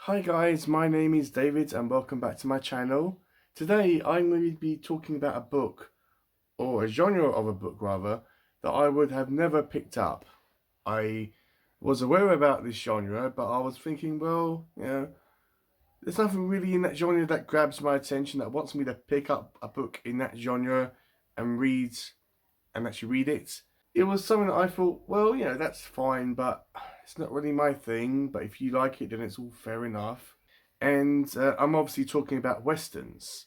Hi guys, my name is David and welcome back to my channel. Today I'm going to be talking about a book, or a genre of a book rather, that I would have never picked up. I was aware about this genre, but I was thinking, well, there's nothing really in that genre that grabs my attention, that wants me to pick up a book in that genre and actually read it. It was something that I thought, well, that's fine, but it's not really my thing. But if you like it, then it's all fair enough. And I'm obviously talking about westerns.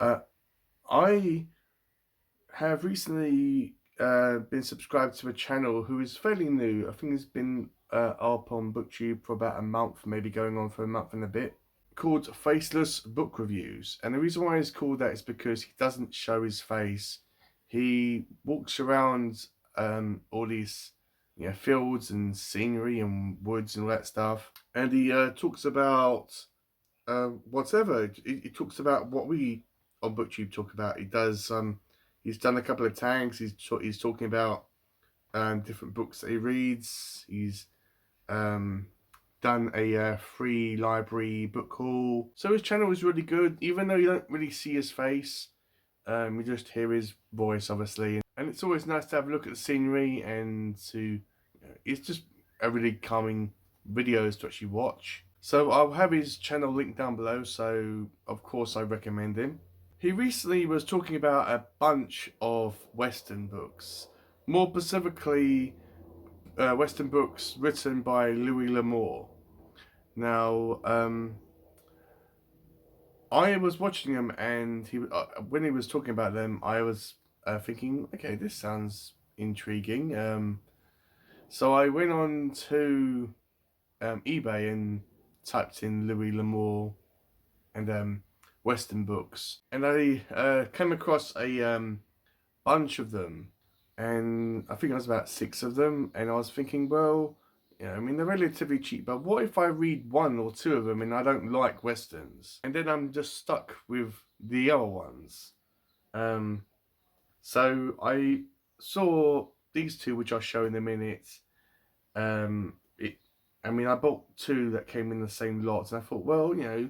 Uh, I have recently been subscribed to a channel who is fairly new. I think it's been up on BookTube for about a month, maybe going on for a month and a bit, called Faceless Book Reviews. And the reason why he's called that is because he doesn't show his face. He walks around all these fields and scenery and woods and all that stuff, and he talks about whatever. He talks about what we on BookTube talk about. He does he's done a couple of tags. He's talking about different books that he reads. He's done a free library book haul. So his channel is really good, even though you don't really see his face. You just hear his voice, obviously, and it's always nice to have a look at the scenery and it's just a really calming videos to actually watch. So I'll have his channel linked down below, so of course I recommend him. He recently was talking about a bunch of Western books, more specifically Western books written by Louis L'Amour. Now, I was watching them, and when he was talking about them, I was thinking, okay, this sounds intriguing. So I went on to eBay and typed in Louis L'Amour and Western books, and I came across a bunch of them, and I think it was about 6 of them, and I was thinking, well, I mean, they're relatively cheap, but what if I read 1 or 2 of them and I don't like westerns, and then I'm just stuck with the other ones? So I saw these 2, which I'll show in a minute. I mean, I bought 2 that came in the same lot, and I thought, well, I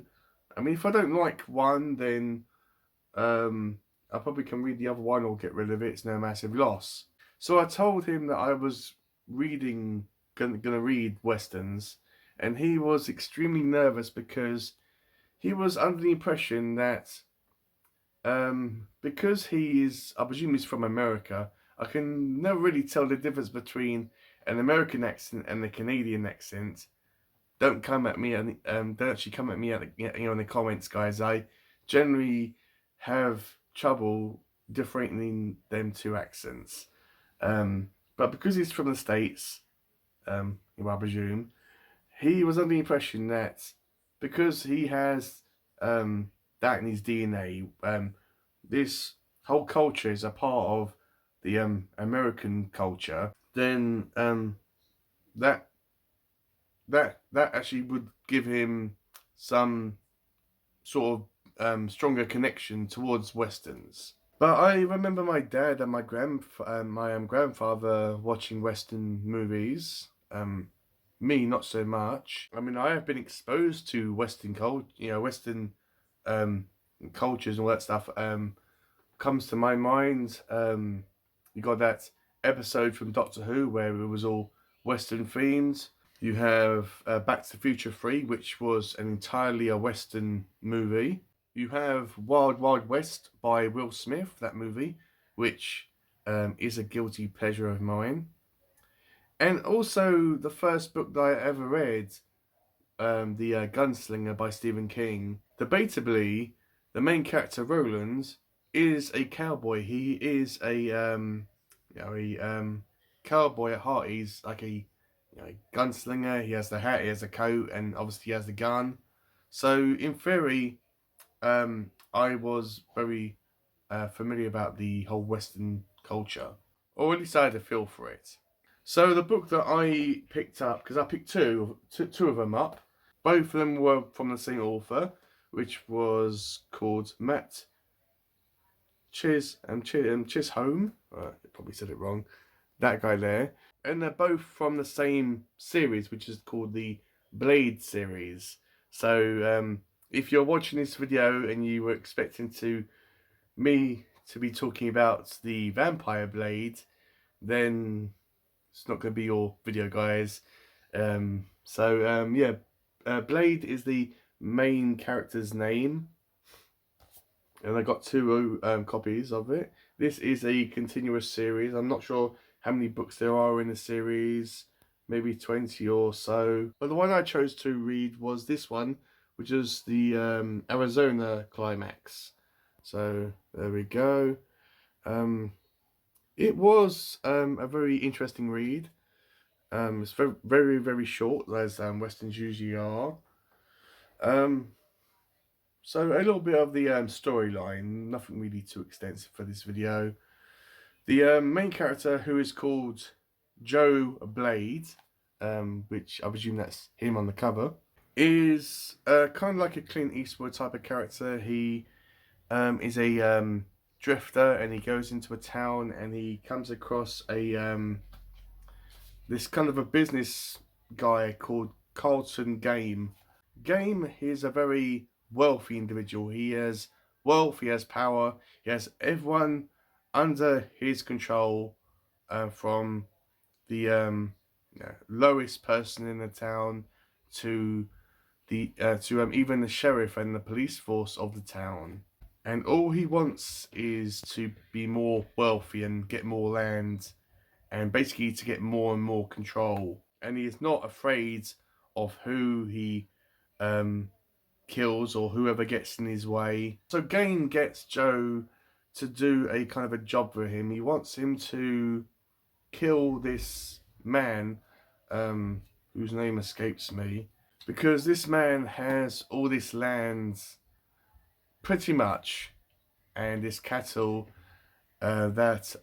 mean, if I don't like one, then I probably can read the other one or get rid of it. It's no massive loss. So I told him that I was gonna read westerns, and he was extremely nervous because he was under the impression that because he is, I presume he's from America, I can never really tell the difference between an American accent and a Canadian accent. Don't come at me and don't actually come at me in the comments, guys. I generally have trouble differentiating them 2 accents. But because he's from the States, I presume, he was under the impression that because he has that in his DNA, this whole culture is a part of the American culture, then that that actually would give him some sort of stronger connection towards westerns. But I remember my dad and my grandfather watching Western movies. Me, not so much. I mean, I have been exposed to Western Western cultures and all that stuff. Comes to my mind. You got that episode from Doctor Who where it was all Western themed. You have Back to the Future 3, which was an entirely a Western movie. You have Wild Wild West by Will Smith, that movie, which is a guilty pleasure of mine. And also the first book that I ever read, The Gunslinger by Stephen King. Debatably, the main character, Roland, is a cowboy. He is a cowboy at heart. He's like a gunslinger. He has the hat, he has the coat, and obviously he has the gun. So in theory, I was very familiar about the whole Western culture, or at least I had a feel for it. So the book that I picked up, because I picked two of them up, both of them were from the same author, which was called Matt Chisholm. I probably said it wrong. That guy there. And they're both from the same series, which is called the Blade series. So if you're watching this video and you were expecting me to be talking about the Vampire Blade, then it's not going to be your video, guys. Yeah, Blade is the main character's name, and I got two copies of it. This is a continuous series. I'm not sure how many books there are in the series, maybe 20 or so. But the one I chose to read was this one, which is the Arizona Climax. So there we go. It was a very interesting read. It's very, very, very short, as Westerns usually are. So a little bit of the storyline, nothing really too extensive for this video. The main character, who is called Joe Blade, which I presume that's him on the cover, is kind of like a Clint Eastwood type of character. He is a drifter, and he goes into a town, and he comes across a this kind of a business guy called Carlton Game. Game is a very wealthy individual. He has wealth, he has power, he has everyone under his control, from the lowest person in the town to the even the sheriff and the police force of the town. And all he wants is to be more wealthy and get more land, and basically to get more and more control. And he is not afraid of who he kills or whoever gets in his way. So Game gets Joe to do a kind of a job for him. He wants him to kill this man, whose name escapes me, because this man has all this land pretty much, and this cattle that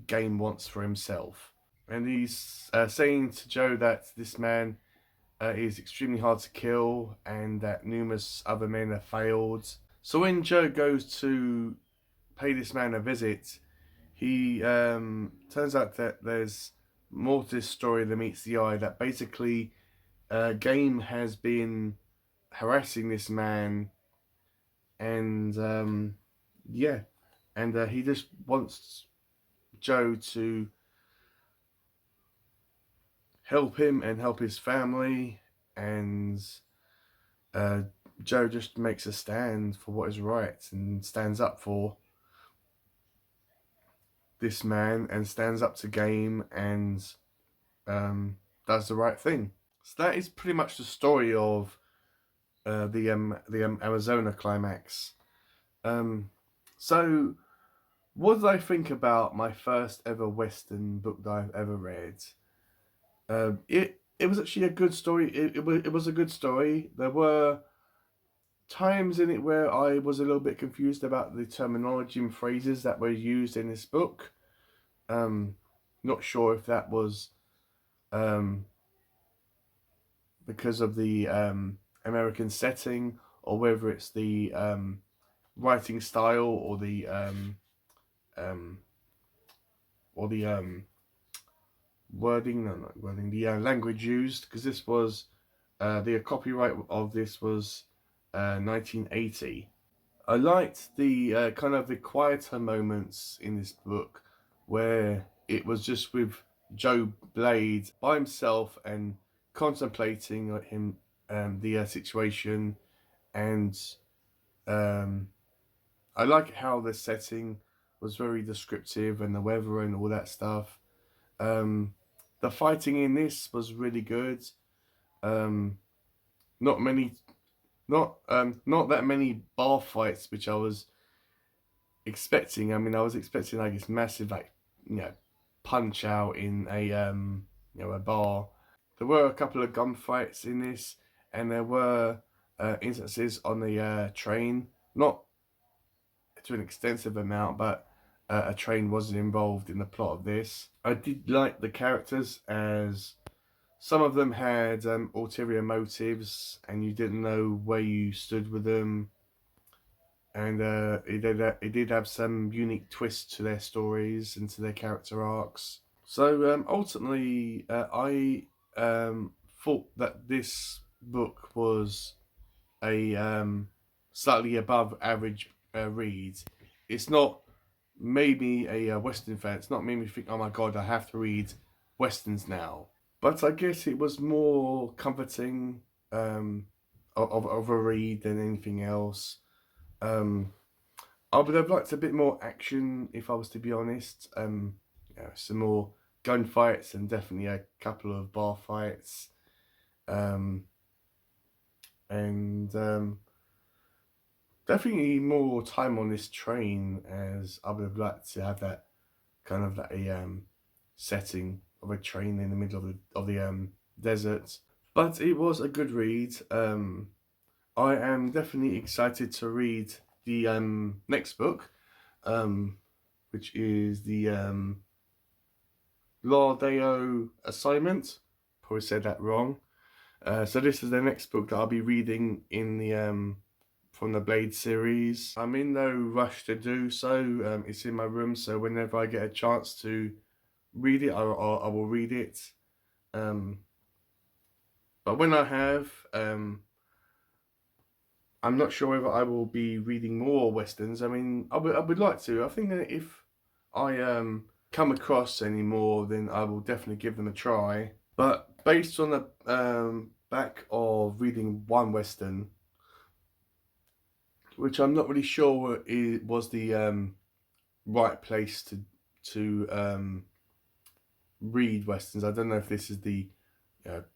Game wants for himself. And he's saying to Joe that this man is extremely hard to kill, and that numerous other men have failed. So when Joe goes to pay this man a visit, he turns out that there's more to this story than meets the eye. That basically Game has been harassing this man, and yeah, and he just wants Joe to help him and help his family, and uh, Joe just makes a stand for what is right and stands up for this man and stands up to Game, and does the right thing. So that is pretty much the story of the Arizona Climax. So what did I think about my first ever Western book that I've ever read? It was actually a good story. It was a good story. There were times in it where I was a little bit confused about the terminology and phrases that were used in this book. Not sure if that was um, because of the American setting, or whether it's the writing style, um, or the wording, no, not wording, the language used, because this was the copyright of this was 1980. I liked the kind of the quieter moments in this book, where it was just with Joe Blade by himself and contemplating him the situation, and I like how the setting was very descriptive, and the weather and all that stuff. Um, the fighting in this was really good. Um, not many, not that many bar fights, which I was expecting. I mean, I was expecting like this massive, like, punch out in a a bar. There were a couple of gunfights in this, and there were instances on the train, not to an extensive amount, but a train was involved in the plot of this. I did like the characters, as some of them had ulterior motives, and you didn't know where you stood with them. And it did have some unique twists to their stories and to their character arcs. So ultimately, I thought that this book was a slightly above average read. It's not made me a Western fan. It's not made me think, oh my god, I have to read Westerns now. But I guess it was more comforting of a read than anything else. I would have liked a bit more action, if I was to be honest. Some more gunfights and definitely a couple of bar fights. And definitely more time on this train, as I would have liked to have that kind of a setting of a train in the middle of the desert. But it was a good read. I am definitely excited to read the next book, which is the Lardeo Assignment. Probably said that wrong. So this is the next book that I'll be reading in the from the Blade series. I'm in no rush to do so. It's in my room, so whenever I get a chance to read it, I will read it. But when I have, I'm not sure whether I will be reading more Westerns. I mean, I would like to. I think that if I come across any more, then I will definitely give them a try. But based on the back of reading one Western, which I'm not really sure it was the right place to read Westerns. I don't know if this is the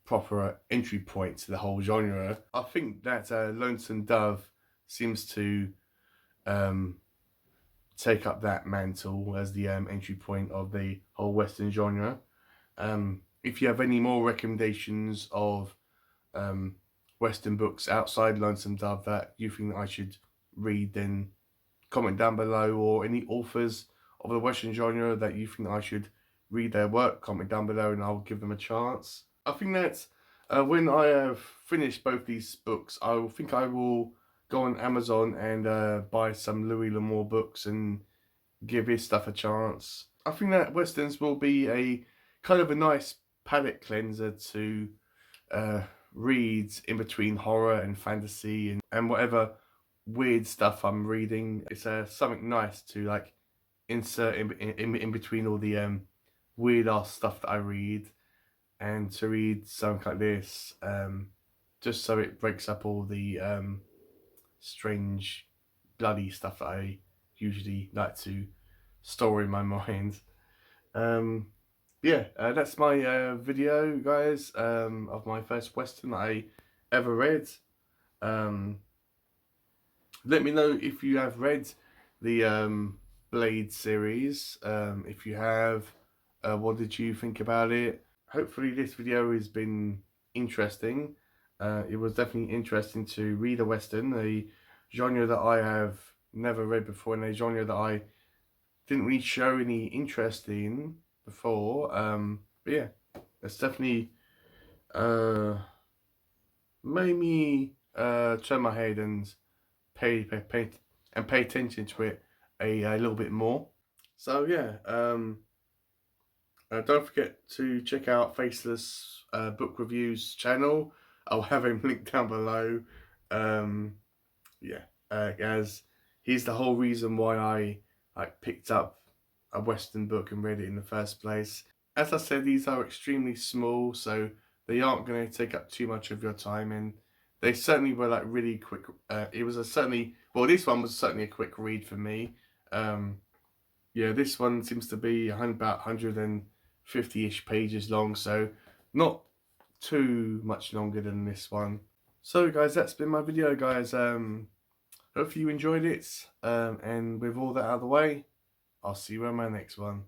proper entry point to the whole genre. I think that Lonesome Dove seems to take up that mantle as the entry point of the whole Western genre. If you have any more recommendations of Western books outside Lonesome Dove that you think that I should read, then comment down below, or any authors of the Western genre that you think that I should read their work, comment down below and I'll give them a chance. I think that when I have finished both these books, I think I will go on Amazon and buy some Louis L'Amour books and give his stuff a chance. I think that Westerns will be a kind of a nice palate cleanser to read in between horror and fantasy and whatever weird stuff I'm reading. It's something nice to like insert in between all the weird ass stuff that I read, and to read something like this, just so it breaks up all the strange bloody stuff that I usually like to store in my mind. That's my video, guys, of my first Western that I ever read. Let me know if you have read the Blade series. If you have, what did you think about it? Hopefully this video has been interesting. It was definitely interesting to read a Western, a genre that I have never read before, and a genre that I didn't really show any interest in before. But yeah, it's definitely made me turn my head and pay attention to it a little bit more. So yeah, don't forget to check out Faceless Book Reviews channel. I'll have him linked down below. As he's the whole reason why I picked up a Western book and read it in the first place. As I said, these are extremely small, so they aren't going to take up too much of your time, and they certainly were like really quick. It was this one was certainly a quick read for me. This one seems to be about 150-ish pages long, so not too much longer than this one. So guys, that's been my video, guys. Hopefully you enjoyed it, and with all that out of the way, I'll see you in my next one.